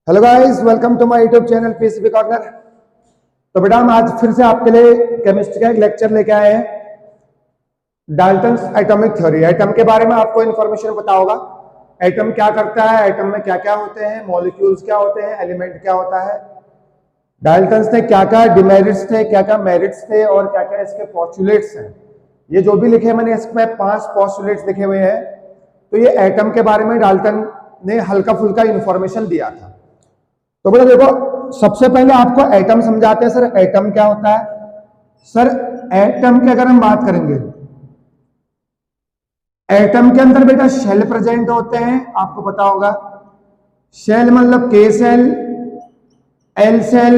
Hello guys, welcome to my YouTube channel PCB corner. तो बेटा हम आज फिर से आपके लिए केमिस्ट्री का एक लेक्चर लेके आए हैं। Dalton's atomic theory. एटम के बारे में आपको इन्फॉर्मेशन पता होगा। एटम क्या करता है, एटम में क्या क्या होते हैं, मॉलिक्यूल्स क्या होते हैं, एलिमेंट क्या होता है, डाल्टन्स ने क्या क्या डिमेरिट्स थे, क्या क्या मेरिट्स थे और क्या क्या इसके पोस्टुलेट्स हैं। ये जो भी लिखे मैंने इसमें 5 पोस्टुलेट्स लिखे हुए हैं। तो ये एटम के बारे में डाल्टन ने हल्का फुल्का इंफॉर्मेशन दिया था। तो बोलो देखो, सबसे पहले आपको एटम समझाते हैं। सर एटम क्या होता है? सर एटम की अगर हम बात करेंगे, एटम के अंदर बेटा शेल प्रेजेंट होते हैं। आपको पता होगा शेल मतलब K cell, L cell,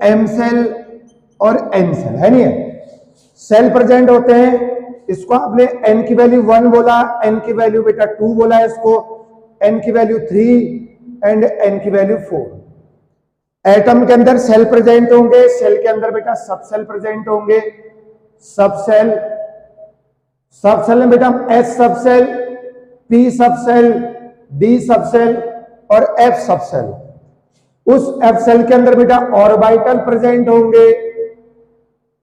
M cell और एन सेल, है नहीं है? सेल प्रेजेंट होते हैं। इसको आपने एन की वैल्यू 1 बोला, एन की वैल्यू बेटा 2 बोला, इसको एन की वैल्यू 3 एंड एन की वैल्यू 4। एटम के अंदर सेल प्रेजेंट होंगे। सेल के अंदर बेटा सब सेल प्रेजेंट होंगे। सब सेल, सब सेल में बेटा एस सब सेल, पी सब सेल, डी सब सेल और एफ सब सेल। उस एफ सेल के अंदर बेटा ऑर्बिटल प्रेजेंट होंगे।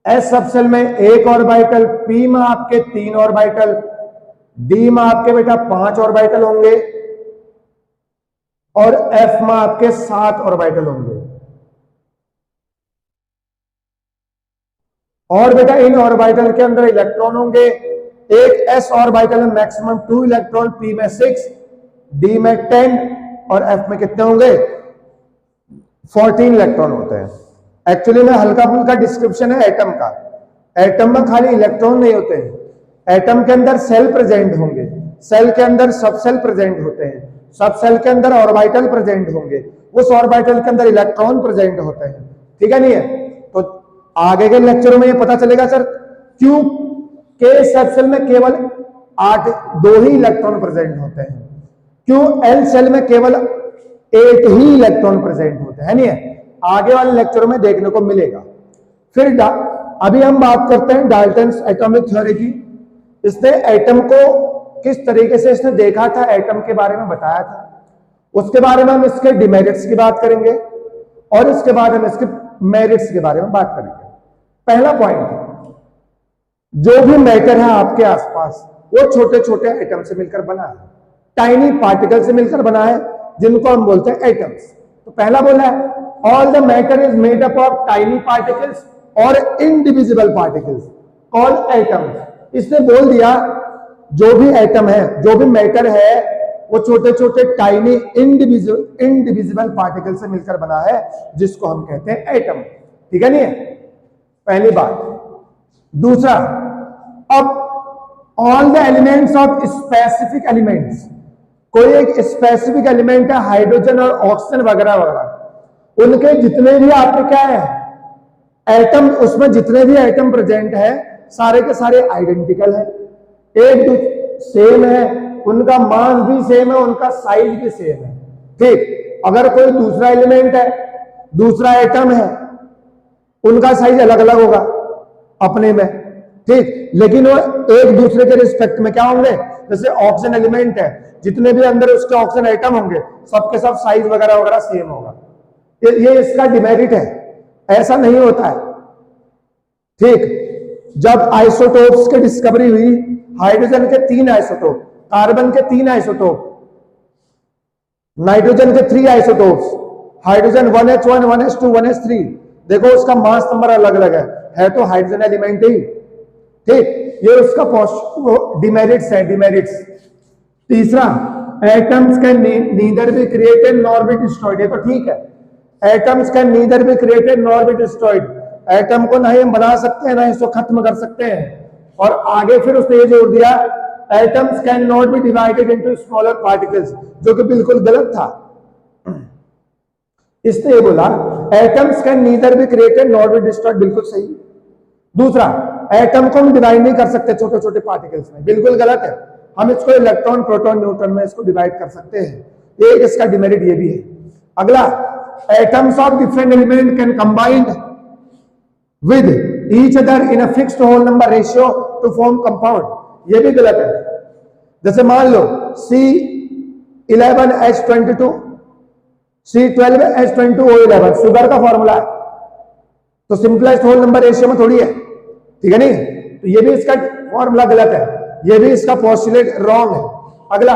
एस सब सेल में 1 ऑर्बिटल, पी में आपके 3 ऑर्बिटल, डी में आपके बेटा 5 ऑर्बिटल होंगे और एफ में आपके 7 ऑर्बिटल होंगे। और बेटा इन ऑर्बिटल के अंदर इलेक्ट्रॉन होंगे। एक एस ऑर्बिटल में मैक्सिमम 2 इलेक्ट्रॉन, पी में 6, डी में 10 और एफ में कितने होंगे? 14 इलेक्ट्रॉन होते हैं। एक्चुअली में हल्का फुल्का डिस्क्रिप्शन है एटम का। एटम में खाली इलेक्ट्रॉन नहीं होते हैं। एटम के अंदर सेल प्रेजेंट होंगे। सेल के अंदर सब सेल प्रेजेंट होते हैं। सब सेल के अंदर ऑर्बिटल प्रेजेंट होंगे। उस ऑर्बिटल के अंदर इलेक्ट्रॉन प्रेजेंट होते हैं। ठीक है नहीं है? तो आगे के लेक्चरों में ये पता चलेगा सर क्यों के सब सेल में केवल 2 ही इलेक्ट्रॉन प्रेजेंट होते हैं, क्यों एल सेल में केवल 8 ही इलेक्ट्रॉन प्रेजेंट होते हैं, नहीं है? आगे वाले लेक्चरों में देखने को मिलेगा। फिर अभी हम बात करते हैं डाल्टन्स एटॉमिक थ्योरी की। इसने एटम को किस तरीके से इसने देखा था, एटम के बारे में बताया था। उसके बारे में हम इसके डिमेरिट्स की बात करेंगे और इसके बाद हम इसके मेरिट्स के बारे में बात करेंगे। पहला पॉइंट, जो भी मैटर है आपके आसपास वो छोटे छोटे एटम से मिलकर बना है, टाइनी पार्टिकल से मिलकर बना है, जिनको हम बोलते हैं एटम्स। तो पहला बोला है all the matter is made up of tiny particles और इनडिविजिबल पार्टिकल्स कॉल्ड एटम्स। इसने बोल दिया जो भी एटम है, जो भी मैटर है, वो छोटे छोटे टाइनी इनडिविजिबल पार्टिकल से मिलकर बना है, जिसको हम कहते हैं एटम। ठीक है नहीं है? पहली बात। दूसरा, अब all the elements of specific elements, कोई एक स्पेसिफिक एलिमेंट है, हाइड्रोजन और ऑक्सीजन वगैरह वगैरह, उनके जितने भी आपके क्या है एटम, उसमें जितने भी एटम प्रेजेंट है सारे के सारे आइडेंटिकल है, एक सेम है, उनका मास भी सेम है, उनका साइज भी सेम है। ठीक, अगर कोई दूसरा एलिमेंट है, दूसरा एटम है, उनका साइज अलग अलग होगा अपने में। ठीक, लेकिन वो एक दूसरे के रिस्पेक्ट में क्या होंगे? जैसे ऑक्सीजन एलिमेंट है, जितने भी अंदर उसके ऑक्सीजन एटम होंगे सबके सब साइज वगैरह वगैरह सेम होगा। ये इसका डिमेरिट है, ऐसा नहीं होता है। ठीक, जब आइसोटोप्स की डिस्कवरी हुई, हाइड्रोजन के 3 आइसोटोप, कार्बन के 3 आइसोटोप, नाइट्रोजन के 3 isotopes, hydrogen 1h1, 1h2, 1h3, देखो उसका मास नंबर अलग अलग है तो हाइड्रोजन एलिमेंट ही। ठीक, ये उसका डिमेरिट्स है, डिमेरिट्स। तीसरा, atoms can neither be created nor be destroyed. ये तो ठीक है, atoms can neither be created nor be destroyed. Atom को ना ही हम बना सकते हैं ना इसको खत्म कर सकते हैं। और आगे फिर उसने ये जोड़ दिया atoms can not be divided into smaller particles, जो कि बिल्कुल गलत था। इसने ये बोला atoms can neither be created nor be destroyed, बिल्कुल सही। दूसरा, एटम को हम डिवाइड नहीं कर सकते छोटे छोटे पार्टिकल्स में, बिल्कुल गलत है। हम इसको इलेक्ट्रॉन, प्रोटॉन, न्यूट्रॉन में इसको डिवाइड कर सकते हैं। एक इसका डिमेरिट ये भी है। अगला, atoms of different element can combined with each other in a fixed whole number ratio to form compound. ये भी गलत है। जैसे मान लो C11H22 C12H20O11 शुगर का फॉर्मूला है, तो सिंपलेस्ट होल नंबर रेशियो में थोड़ी है, ठीक है नहीं? तो ये भी इसका फॉर्मूला गलत है, ये भी इसका पोस्टुलेट रॉन्ग है। अगला,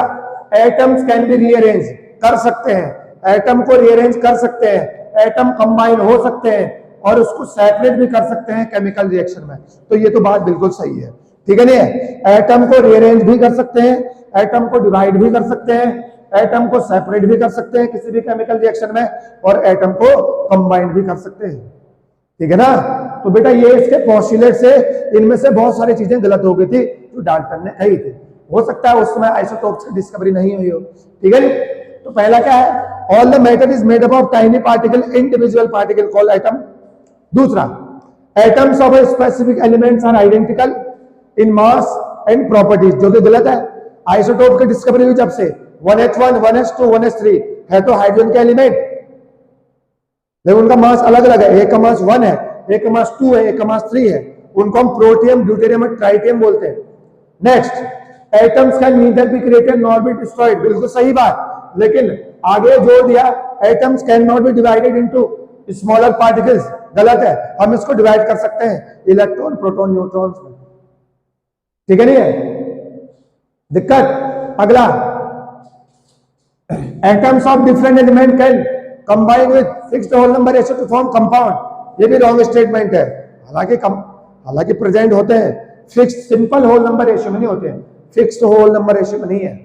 एटम्स कैन बी रीअरेंज, कर सकते हैं, एटम को रीअरेंज कर सकते हैं, एटम कंबाइन हो सकते हैं और उसको सेपरेट भी कर सकते हैं केमिकल रिएक्शन में। तो ये तो बात बिल्कुल सही है, ठीक है नहीं? एटम को रीअरेंज भी कर सकते हैं, एटम को डिवाइड भी कर सकते हैं, एटम को सेपरेट भी कर सकते हैं किसी भी केमिकल रिएक्शन में, और एटम को कंबाइन भी कर सकते हैं, ठीक है ना? तो बेटा ये इसके पोस्टुलेट से इनमें से बहुत सारी चीजें गलत हो गई थी जो डाल्टन ने कही थी। हो सकता है उस समय आइसोटोप्स की डिस्कवरी नहीं हुई हो, ठीक है? तो पहला क्या है? All the matter is made up of tiny particle, individual particle called atom. दूसरा, atoms of a specific elements are identical in mass and properties, जो कि गलत है। आइसोटोप की डिस्कवरी हुई जब से 1s1, 1s2, 1s3 है तो हाइड्रोजन के एलिमेंट, लेकिन उनका मास अलग अलग है, एक का मास 1 है, एक का मास 2 है, एक का मास 3 है, उनको हम प्रोटियम, ड्यूटेरियम और ट्राइटियम बोलते हैं। Next, atoms can neither be created nor be destroyed, बिल्कुल सही बात, लेकिन आगे जोड़ दिया atoms can not be divided into smaller particles, गलत है। हम इसको डिवाइड कर सकते हैं इलेक्ट्रॉन, प्रोटॉन, न्यूट्रॉन्स में, ठीक है नहीं है? दिक्कत। अगला, atoms of different element can combine with fixed whole number ratio to form compound, ये भी रॉन्ग स्टेटमेंट है। हालांकि प्रेजेंट होते हैं, fixed simple whole number ratio में नहीं होते हैं, फिक्स्ड होल नंबर रेशियो में नहीं है।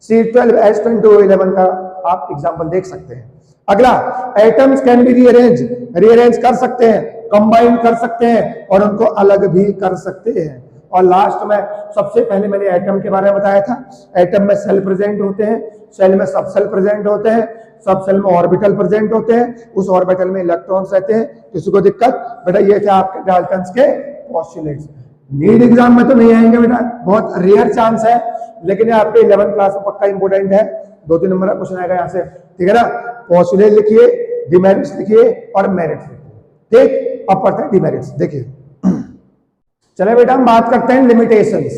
C12H20O11 का आप एग्जांपल देख सकते हैं। अगला, एटम्स कैन बी रीअरेंज कर सकते हैं, कंबाइन कर सकते हैं और उनको अलग भी कर सकते हैं। और लास्ट में सबसे पहले मैंने एटम के बारे में बताया था। एटम में सेल प्रेजेंट होते हैं, सेल में सब सेल प्रेजेंट होते हैं, सब सेल में ऑर्बिटल प्रेजेंट होते हैं, उस ऑर्बिटल में इलेक्ट्रॉन्स रहते हैं। किसी को दिक्कत? बेटा ये थे आपके डाल्टन्स के पोस्टुलेट्स। नीट एग्जाम में तो नहीं आएंगे बेटा, बहुत रेयर चांस है, लेकिन आपके 11th क्लास में पक्का इंपोर्टेंट है। 2-3 नंबर का क्वेश्चन आएगा यहाँ से, ठीक है ना? पोस्टुलेट लिखिए, डिमेरिट्स लिखिए और मेरिट्स लिखिए, ठीक? अब पढ़ते हैं डिमेरिट्स। देखिए, चले बेटा हम बात करते हैं लिमिटेशंस।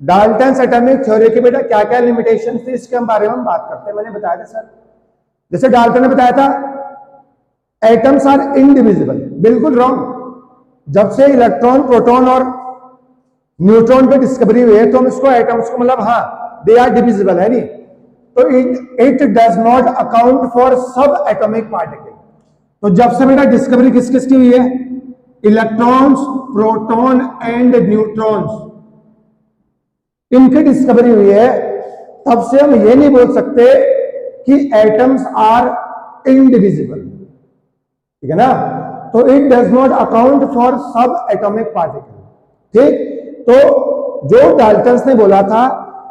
डाल्टन्स एटॉमिक थ्योरी की बेटा क्या क्या लिमिटेशंस थी, इसके बारे में हम बात करते हैं। मैंने बताया था सर, जैसे डाल्टन ने बताया था एटम्स आर इंडिविजिबल, बिल्कुल रॉन्ग। जब से इलेक्ट्रॉन, प्रोटॉन और न्यूट्रॉन की डिस्कवरी हुई है तो हम इसको एटम्स को मतलब हाँ दे आर डिविजिबल है नहीं, तो it does not account for सब एटॉमिक पार्टिकल। तो जब से बेटा डिस्कवरी किस किस की हुई है, इलेक्ट्रॉन्स, प्रोटॉन एंड न्यूट्रॉन्स, इनकी डिस्कवरी हुई है, तब से हम ये नहीं बोल सकते कि एटम्स आर इंडिविजिबल, ठीक है ना? तो it does not account for सब एटॉमिक पार्टिकल, ठीक? तो जो डाल्टन्स ने बोला था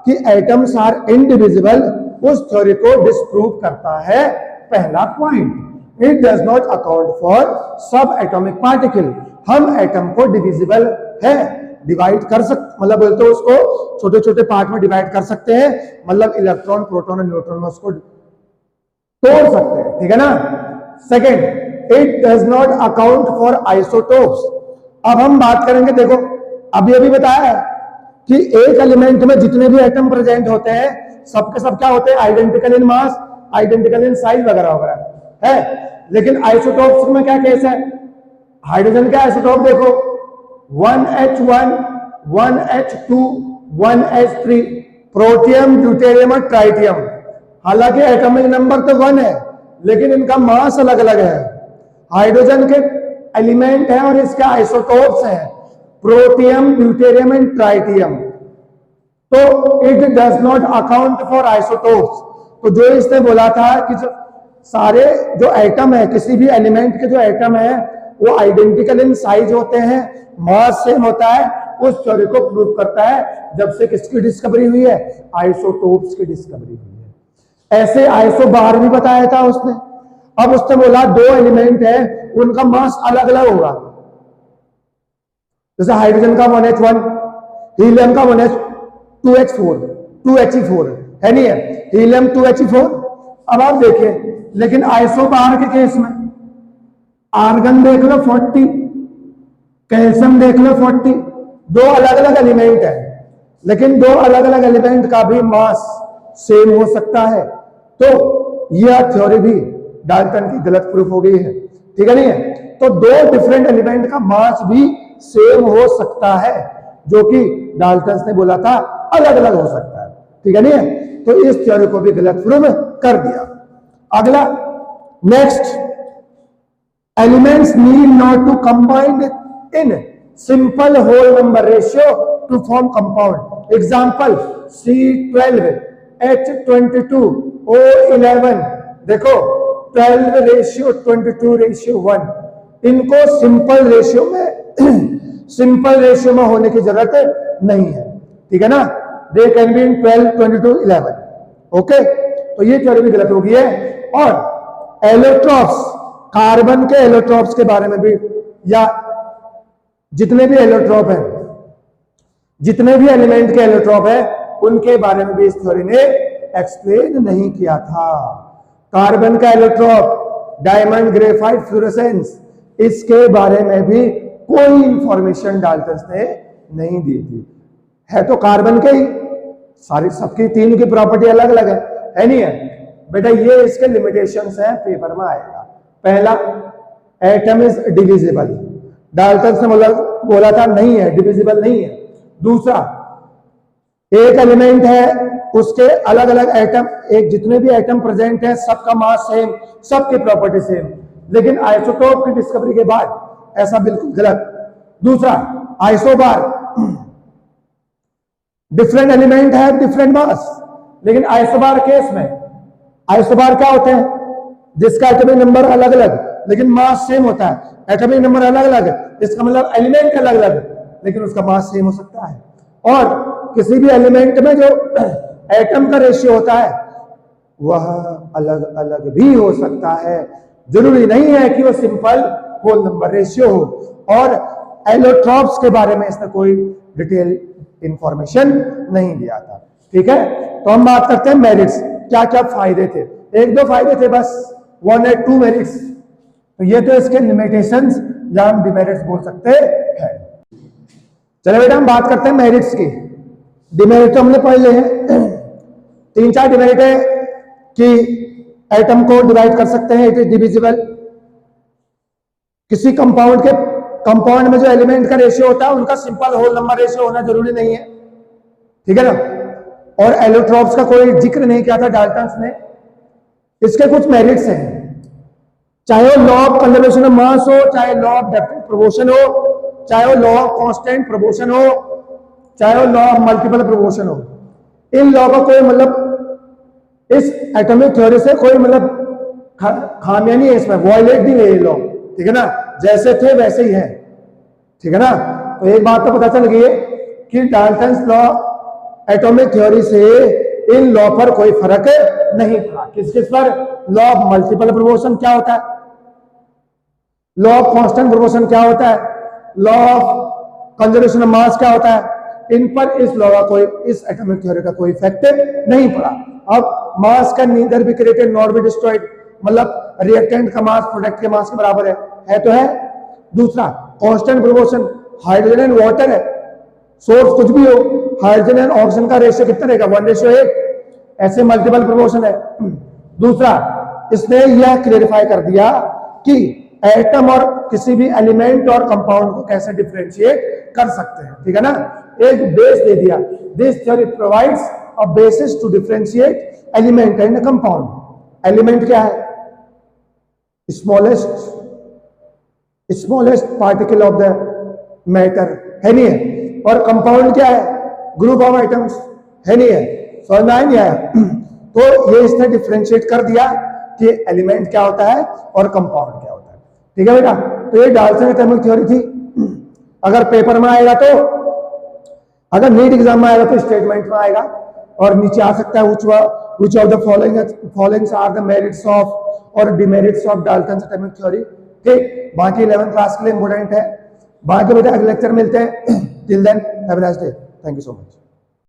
कि एटम्स आर इंडिविजिबल, उस थ्योरी को डिस्प्रूव करता है पहला point. It does not account for सब एटॉमिक पार्टिकल, हम एटम को डिविजिबल है, डिवाइड कर सकते, मतलब बोलते हो उसको छोटे छोटे पार्ट में डिवाइड कर सकते हैं, मतलब इलेक्ट्रॉन, प्रोटॉन और न्यूट्रॉन में उसको तोड़ सकते हैं, ठीक है ना? Second, it does not account for isotopes. अब हम बात करेंगे, देखो अभी अभी बताया है कि एक एलिमेंट में जितने भी एटम प्रेजेंट होते हैं सबके सब क्या होते हैं, identical in mass, identical in size वगैरह वगैरह है। लेकिन आइसोटोप्स में क्या केस है, हाइड्रोजन का आइसोटोप देखो 1H1, 1H2, 1H3, protium, deuterium और ट्राइटियम। हालांकि एटॉमिक नंबर तो 1 है, लेकिन इनका मास अलग अलग है। हाइड्रोजन के एलिमेंट है और इसके आइसोटोप्स हैं प्रोटियम, ड्यूटेरियम एंड ट्राइटियम। तो it does not account for isotopes. तो जो इसने बोला था कि जो सारे जो एटम है, किसी भी एलिमेंट के जो एटम है वो आइडेंटिकल इन साइज होते हैं, मास सेम होता है, उस थ्योरी को प्रूव करता है जब से किसकी डिस्कवरी हुई है, आइसोटोप्स की डिस्कवरी हुई है। ऐसे आइसो बार भी बताया था उसने। अब उसने बोला दो एलिमेंट है, उनका मास अलग अलग होगा, जैसे हाइड्रोजन का 1H1, हीलियम का 2H4 है नहीं है, हीलियम 2He4। अब आप देखिए, लेकिन आइसोबार के केस में आर्गन देख लो 40, कैल्शियम देख लो 40, दो अलग अलग एलिमेंट है, लेकिन दो अलग अलग एलिमेंट का भी मास सेम हो सकता है। तो यह थ्योरी भी डाल्टन की गलत प्रूफ हो गई है, ठीक है नहीं है। तो दो डिफरेंट एलिमेंट का मास भी सेम हो सकता है, जो कि डाल्टन ने बोला था अलग अलग हो सकता है, ठीक है नहीं है। तो इस थ्योरी को भी गलत प्रूफ कर दिया। अगला next, elements need not to combine in simple whole number ratio to form compound. Example C12 H22 O11, देखो 12:22:1, इनको सिंपल रेशियो में सिंपल रेशियो में होने की जरूरत नहीं है, ठीक है ना। They can be in 12, 22, 11, okay. तो ये थ्योरी भी गलत हो गई है। और एलोट्रॉप्स, कार्बन के एलोट्रॉप्स के बारे में भी, या जितने भी एलोट्रॉप है, जितने भी एलिमेंट के एलोट्रॉप है, उनके बारे में भी इस थ्योरी ने एक्सप्लेन नहीं किया था। कार्बन का एलोट्रॉप, डायमंड ग्रेफाइट फ्लोरेसेंस, इसके बारे में भी कोई इंफॉर्मेशन डाल्टन ने नहीं दी थी। है तो कार्बन के ही, सारी सबकी तीन की प्रॉपर्टी अलग अलग है नहीं है बेटा। ये इसके लिमिटेशंस हैं, पेपर में आएगा। पहला, एटम इज डिविजिबल, डाल्टन ने बोला था नहीं है, डिविजिबल नहीं है। दूसरा, एक एलिमेंट है, उसके अलग अलग एटम, एक जितने भी एटम प्रेजेंट है सबका मास सेम, सबकी प्रॉपर्टी सेम, लेकिन आइसोटोप की डिस्कवरी के बाद ऐसा बिल्कुल गलत। दूसरा, आइसोबार, डिफरेंट एलिमेंट है डिफरेंट मास, लेकिन आइसोबार केस में आइसोबार क्या होते हैं, जिसका एटॉमिक नंबर अलग अलग लेकिन मास सेम होता है। एटॉमिक नंबर अलग अलग, इसका मतलब एलिमेंट अलग अलग लेकिन उसका मास सेम हो सकता है। और किसी भी एलिमेंट में जो एटम का रेशियो होता है वह अलग अलग भी हो सकता है, जरूरी नहीं है कि वो सिंपल होल नंबर रेशियो हो। और एलोट्रॉप्स के बारे में इसने कोई डिटेल इंफॉर्मेशन नहीं दिया था, ठीक है। तो हम बात करते हैं मेरिट्स, क्या क्या फायदे थे। एक दो फायदे थे बस, 1 और 2 मेरिट्स। तो ये तो इसके लिमिटेशंस या हम डिमेरिट्स बोल सकते हैं। चलो बेटा हम बात करते हैं मेरिट्स की। डिमेरिट तो हमने पढ़ लिए हैं, 3-4 डिमेरिट है कि एटम को डिवाइड कर सकते हैं, इट इज डिविजिबल। किसी कंपाउंड में जो एलिमेंट का रेशियो होता है उनका सिंपल होल नंबर रेशियो होना जरूरी नहीं है, ठीक है ना। और एलोट्रॉप्स का कोई जिक्र नहीं किया था डाल्टन ने। इसके कुछ मेरिट्स हैं, चाहे वो law of conservation of mass हो, चाहे लॉ ऑफ डेफिनेट प्रोपोर्शन हो, चाहे वो लॉ ऑफ कांस्टेंट प्रोपोर्शन हो, चाहे वो लॉ ऑफ मल्टीपल प्रोपोर्शन हो। इन लॉ का कोई मतलब इस एटॉमिक थ्योरी से कोई मतलब खामियां नहीं है इसमें, वायलेट नहीं है ये लॉ, ठीक है ना। जैसे थे वैसे ही है, ठीक है ना। तो एक बात तो पता चल गई है कि डाल्टन्स लॉ एटॉमिक थ्योरी से इन लॉ पर कोई फर्क नहीं पड़ा। किस किस पर? लॉ ऑफ मल्टीपल प्रोपोर्शन क्या होता है, लॉ ऑफ कांस्टेंट प्रोपोर्शन क्या होता है, law of conservation of mass क्या होता है, इन पर इस लॉ का कोई, इस एटॉमिक थ्योरी का कोई इफेक्ट नहीं पड़ा। अब मास का neither be created not be destroyed, मतलब रिएक्टेंट का मास प्रोडक्ट के मास के बराबर है तो है। दूसरा, constant proportion, hydrogen and water है, सोर्स कुछ भी हो, हाइड्रोजन एंड ऑक्सीजन का रेशियो कितना रहेगा, 1:8, ऐसे मल्टीपल प्रोपोर्शन है। दूसरा, इसने यह क्लेरिफाई कर दिया कि एटम और किसी भी एलिमेंट और कंपाउंड को कैसे डिफरेंशिएट कर सकते हैं, ठीक है ना। एक बेस दे दिया, this theory provides a basis to differentiate element and compound. Element क्या है, smallest particle of the matter, है नहीं है। और कंपाउंड क्या है, ग्रुप ऑफ आइटम्स, है नहीं है। समझ में आया नहीं आया? तो ये इसने डिफरेंशिएट कर दिया कि एलिमेंट क्या होता है और कंपाउंड क्या होता है, ठीक है बेटा। तो ये डाल्टन एटॉमिक थ्योरी थी। अगर पेपर में आएगा तो, अगर नीट एग्जाम में आएगा तो स्टेटमेंट में आएगा और नीचे आ सकता है which of the following are the merits of और demerits of Dalton atomic theory, ठीक। बाकी 11th क्लास के लिए इंपोर्टेंट है। बाकी बेटा अगले लेक्चर मिलते हैं। Till then have a nice day, thank you so much.